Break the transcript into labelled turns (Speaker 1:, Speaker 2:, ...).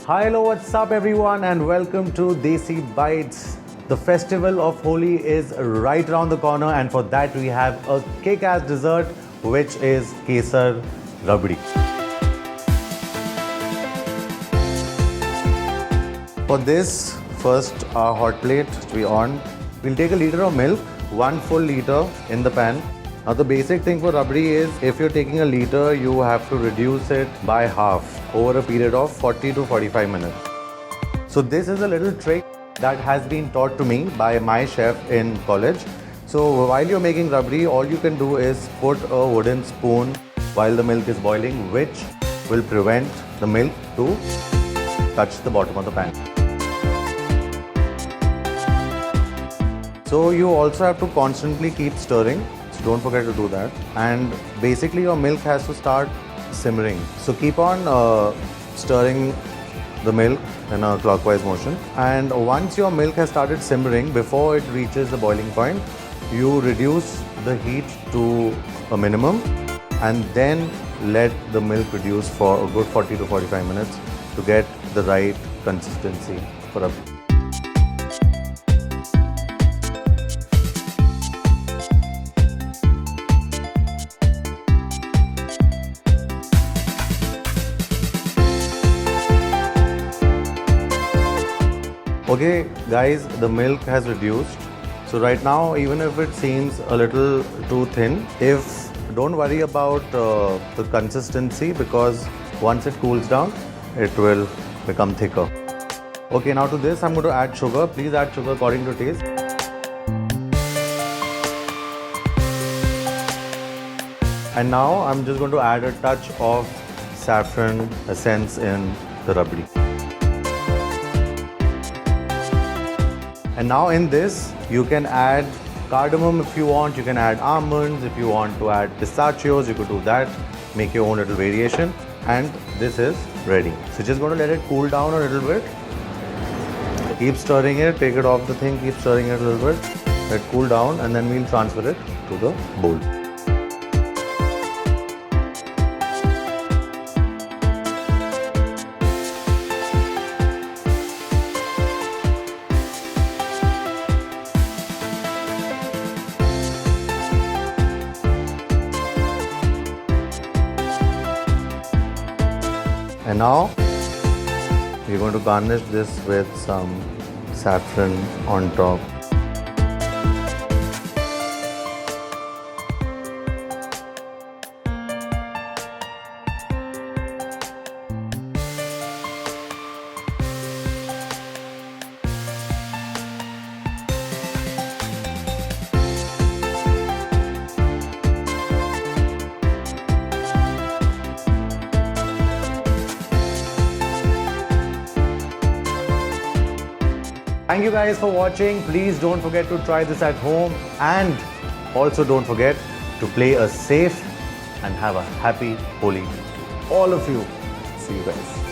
Speaker 1: Hi, hello, what's up everyone and welcome to Desi Bites. The festival of Holi is right around the corner and for that we have a kick-ass dessert which is Kesar Rabdi. For this, first our hot plate to be on. We'll take a liter of milk, 1 full liter in the pan. Now the basic thing for rabdi is if you're taking a liter, you have to reduce it by half over a period of 40 to 45 minutes. So this is a little trick that has been taught to me by my chef in college. So while you're making rabdi, all you can do is put a wooden spoon while the milk is boiling, which will prevent the milk to touch the bottom of the pan. So you also have to constantly keep stirring. So don't forget to do that. And basically your milk has to start simmering. So keep on stirring the milk in a clockwise motion. And once your milk has started simmering, before it reaches the boiling point, you reduce the heat to a minimum and then let the milk reduce for a good 40 to 45 minutes to get the right consistency for a Okay guys, the milk has reduced. So right now, even if it seems a little too thin, don't worry about the consistency because once it cools down, it will become thicker. Okay, now to this I'm going to add sugar. Please add sugar according to taste. And now I'm just going to add a touch of saffron essence in the rabdi. And now in this, you can add cardamom if you want, you can add almonds, if you want to add pistachios, you could do that, make your own little variation. And this is ready. So just going to let it cool down a little bit. Keep stirring it, take it off the thing, keep stirring it a little bit. Let it cool down and then we'll transfer it to the bowl. And now we're going to garnish this with some saffron on top. Thank you guys for watching. Please don't forget to try this at home and also don't forget to play a safe and have a happy Holi. All of you. See you guys.